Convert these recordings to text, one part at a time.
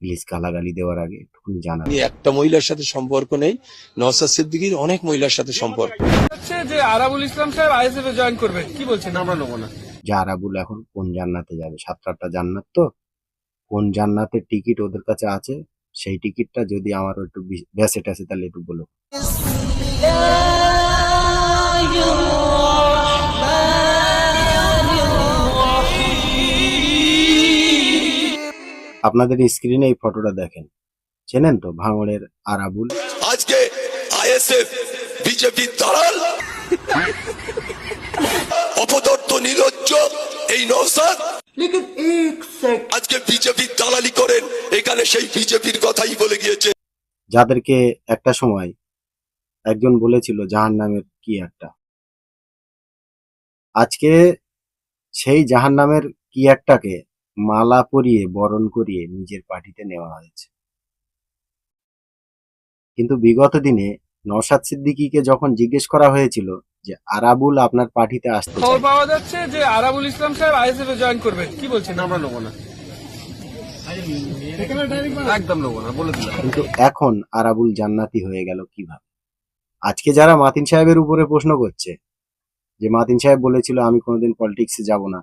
Please গালাগালি দেওয়ার আগে একটুখানি জানাবেন। একটা মহিলার সাথে সম্পর্ক নেই, নওশাদ সিদ্দিকীর অনেক মহিলার সাথে সম্পর্ক। হচ্ছে যে আরাবুল ইসলাম সাহেব আইএসএফ এ জয়েন করবে, কি বলছেন? আমরা নেবো না। যে আরাবুল এখন কোন জান্নাতে যাবে, 7-8টা জান্নাত তো, কোন জান্নাতের টিকিট ওদের কাছে আছে, সেই টিকিটটা যদি আমার একটু ব্যাসেট আছে তাহলে একটু বলো। আপনাদের স্ক্রিনে এই ফটোটা দেখেন, চেনেন তো ভাঙড়ের আরাবুল? আজকে আইএসএফ বিজেপি দালাল, অপদর্থ নির্লজ্জ এই নওশাদ আজকে বিজেপি দালালি করেন, এখানে সেই বিজেপির কথাই বলে গিয়েছে। যাদেরকে একটা সময় একজন বলেছিল জাহান্নামের কি একটা, আজকে সেই জাহান্নামের কি একটাকে মালা পরিয়ে বরণ করিয়ে নিজের পার্টিতে নেওয়া হয়েছে। কিন্তু বিগত দিনে নওশাদ সিদ্দিকীকে যখন জিজ্ঞেস করা হয়েছিল যে আরাবুল আপনার পার্টিতে আসতে খবর চায়, পাওয়া যাচ্ছে যে আরাবুল ইসলাম সাহেব আইএসএফ এ জয়েন করবে, কি বলছেন? আমরা নেবো না, একদম নেবো না, বলে দিলাম। কিন্তু এখন আরাবুল জান্নাতি হয়ে গেল কিভাবে? আজকে যারা মাতিন সাহেবের উপরে প্রশ্ন করছে যে মাতিন সাহেব বলেছিল আমি কোনোদিন পলিটিক্সে যাব না,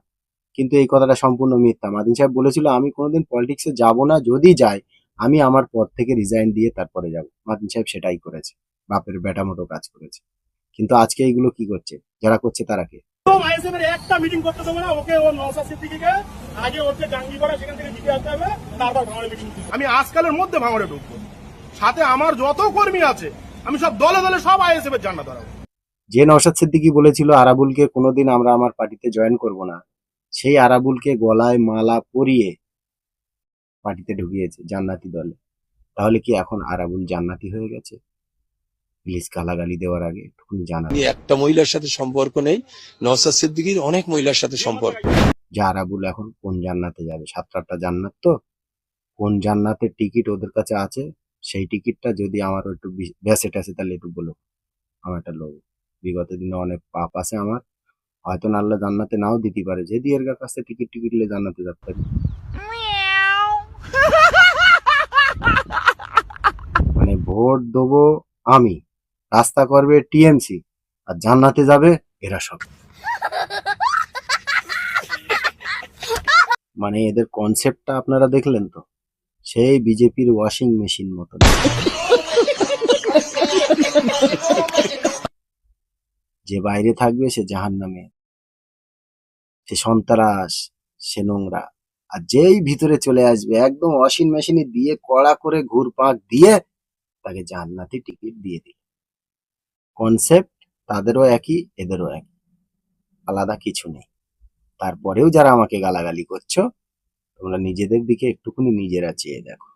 কিন্তু এই কথাটা সম্পূর্ণ মিথ্যা। মাতিন সাহেব বলেছিল আমি কোনোদিন পলিটিক্সে যাব না, যদি যাই আমি আমার পদ থেকে রিজাইন দিয়ে তারপরে যাব। মাতিন সাহেব সেটাই করেছে, বাপের বেটা মতো কাজ করেছে। কিন্তু আজকে এইগুলো কি করছে, যারা করছে তারা কে? একটা মিটিং করতে দেবো না ওকে, ও নওশাদ সিদ্দিকীকে আগে ওকে জাঙ্গি করা, সেখান থেকে জিতে আসতে হবে, তারপর ভাঙড়ে মিটিং। আমি আজকালের মধ্যে ভাঙড়ে ঢুকবো, সাথে আমার যত কর্মী আছে আমি সব দলে দলে সব আইএসএফ এর জান্নাত ধরাবো। যে নওশাদ সিদ্দিকী বলেছিল আরাবুলকে কোনোদিন আমরা আমার পার্টিতে জয়েন করব না, সেই আরাবুলকে গলায় মালা পরিয়ে পার্টিতে ঢুকিয়েছে জান্নাতি দলে। তাহলে কি এখন আরাবুল জান্নাতি হয়ে গেছে? প্লিজ গালাগালি দেওয়ার আগে একটুখানি জানাবেন। একটা মহিলার সাথে সম্পর্ক নেই, নওশাদ সিদ্দিকীর অনেক মহিলার সাথে সম্পর্ক। যে আরাবুল এখন কোন জান্নাতে যাবে, 7-8টা জান্নাত তো, কোন জান্নাতের টিকিট ওদের কাছে আছে, সেই টিকিটটা যদি আমার একটু ব্যাসেট আছে তাহলে একটু বলো। আমার একটা লোক, বিগত দিনে অনেক পাপ আছে আমার, হয়তো না আল্লাহ জান্নাতে নাও দিতে পারে, যদি এর কাছে টিকিট টিকিটলে জান্নাতে যেতে পারি। মানে ভোট দেবো আমি, রাস্তা করবে টিএমসি, আর জান্নাতে যাবে এরা সব। মানে এদের কনসেপ্টটা আপনারা দেখলেন তো, সেই বিজেপির ওয়াশিং মেশিন মতো। যে বাইরে থাকবে সে জাহান্নামে, সে সন্ত্রাস, সে নোংরা, আর যেই ভিতরে চলে আসবে একদম ওয়াশিং মেশিনে দিয়ে কড়া করে ঘুরপাক দিয়ে তাকে জান্নাতি টিকিট দিয়ে দিল। কনসেপ্ট তাদেরও একই, এদেরও একই, আলাদা কিছু নেই। তারপরেও যারা আমাকে গালাগালি করছো, তোমরা নিজেদের দিকে একটুখানি নিজেরা চেয়ে দেখো।